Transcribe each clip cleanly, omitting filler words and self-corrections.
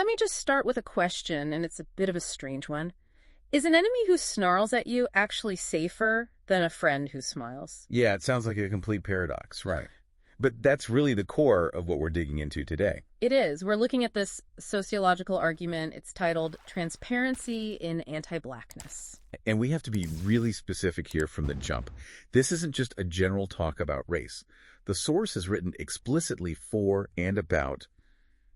let me just start with a question, and it's a bit of a strange one. Is an enemy who snarls at you actually safer than a friend who smiles? Yeah, it sounds like a complete paradox, right? But that's really the core of what we're digging into today. It is. We're looking at this sociological argument. It's titled Transparency in Anti-Blackness. And we have to be really specific here from the jump. This isn't just a general talk about race. The source is written explicitly for and about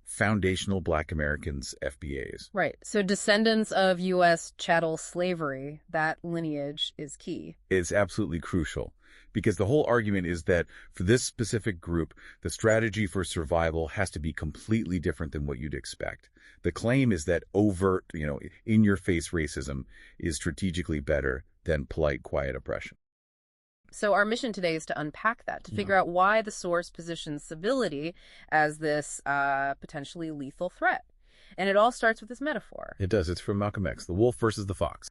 foundational Black Americans, FBAs. Right. So descendants of U.S. chattel slavery, that lineage is key. It's absolutely crucial because the whole argument is that for this specific group, the strategy for survival has to be completely different than what you'd expect. The claim is that overt, in-your-face racism is strategically better than polite, quiet oppression. So our mission today is to unpack that, to figure out why the source positions civility as this potentially lethal threat. And it all starts with this metaphor. It does. It's from Malcolm X, the wolf versus the fox.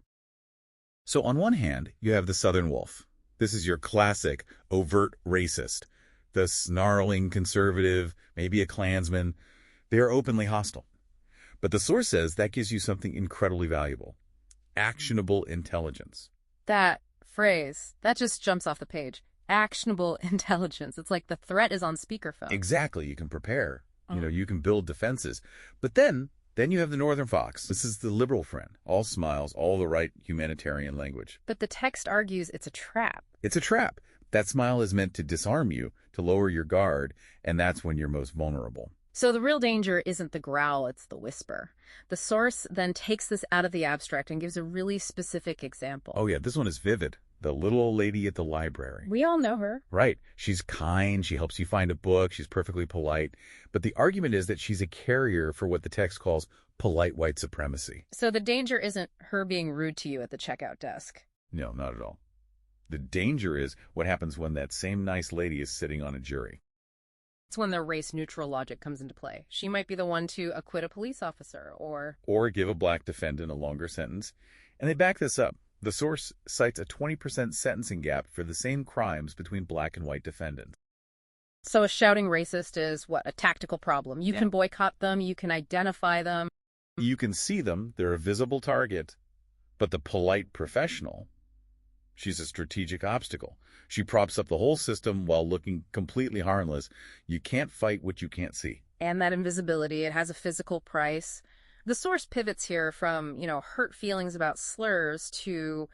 So on one hand, you have the Southern wolf. This is your classic overt racist, the snarling conservative, maybe a Klansman. They are openly hostile. But the source says that gives you something incredibly valuable: actionable intelligence. That phrase, that just jumps off the page. Actionable intelligence. It's like the threat is on speakerphone. Exactly. You can prepare. You can build defenses. But then you have the Northern fox. This is the liberal friend. All smiles, all the right humanitarian language. But the text argues it's a trap. It's a trap. That smile is meant to disarm you, to lower your guard, and that's when you're most vulnerable. So the real danger isn't the growl, it's the whisper. The source then takes this out of the abstract and gives a really specific example. Oh yeah, this one is vivid. The little old lady at the library. We all know her. Right. She's kind. She helps you find a book. She's perfectly polite. But the argument is that she's a carrier for what the text calls polite white supremacy. So the danger isn't her being rude to you at the checkout desk. No, not at all. The danger is what happens when that same nice lady is sitting on a jury. It's when the race-neutral logic comes into play. She might be the one to acquit a police officer or give a black defendant a longer sentence. And they back this up. The source cites a 20% sentencing gap for the same crimes between black and white defendants. So a shouting racist is, what, a tactical problem. You can boycott them, you can identify them. You can see them, they're a visible target. But the polite professional, she's a strategic obstacle. She props up the whole system while looking completely harmless. You can't fight what you can't see. And that invisibility, it has a physical price. The source pivots here from, hurt feelings about slurs to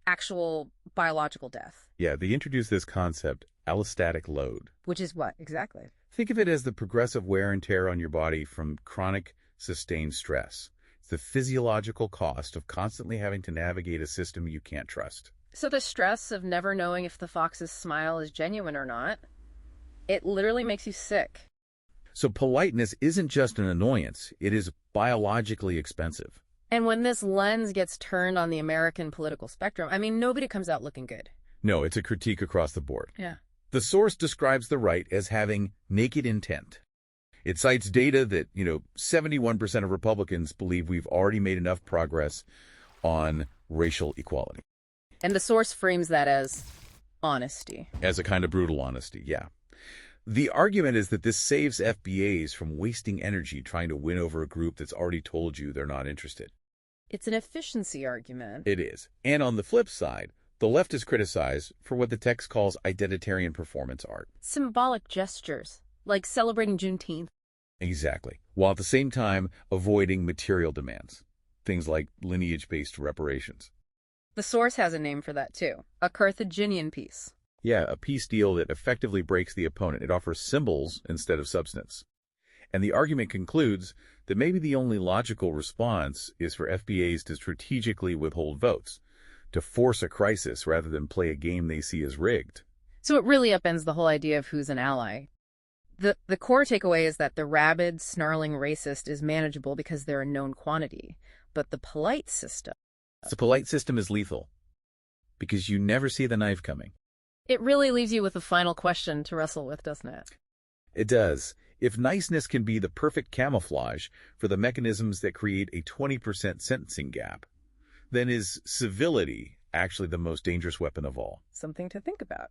actual biological death. Yeah, they introduce this concept, allostatic load. Which is what, exactly? Think of it as the progressive wear and tear on your body from chronic, sustained stress. It's the physiological cost of constantly having to navigate a system you can't trust. So the stress of never knowing if the fox's smile is genuine or not, it literally makes you sick. So politeness isn't just an annoyance, it is biologically expensive. And when this lens gets turned on the American political spectrum, nobody comes out looking good. No, it's a critique across the board. Yeah. The source describes the right as having naked intent. It cites data that, 71% of Republicans believe we've already made enough progress on racial equality. And the source frames that as honesty. As a kind of brutal honesty, yeah. The argument is that this saves FBAs from wasting energy trying to win over a group that's already told you they're not interested. It's an efficiency argument. It is. And on the flip side, the left is criticized for what the text calls identitarian performance art. Symbolic gestures, like celebrating Juneteenth. Exactly. While at the same time avoiding material demands. Things like lineage-based reparations. The source has a name for that too. A Carthaginian peace. Yeah, a peace deal that effectively breaks the opponent. It offers symbols instead of substance. And the argument concludes that maybe the only logical response is for FBAs to strategically withhold votes, to force a crisis rather than play a game they see as rigged. So it really upends the whole idea of who's an ally. The core takeaway is that the rabid, snarling racist is manageable because they're a known quantity. But the polite system... The polite system is lethal because you never see the knife coming. It really leaves you with a final question to wrestle with, doesn't it? It does. If niceness can be the perfect camouflage for the mechanisms that create a 20% sentencing gap, then is civility actually the most dangerous weapon of all? Something to think about.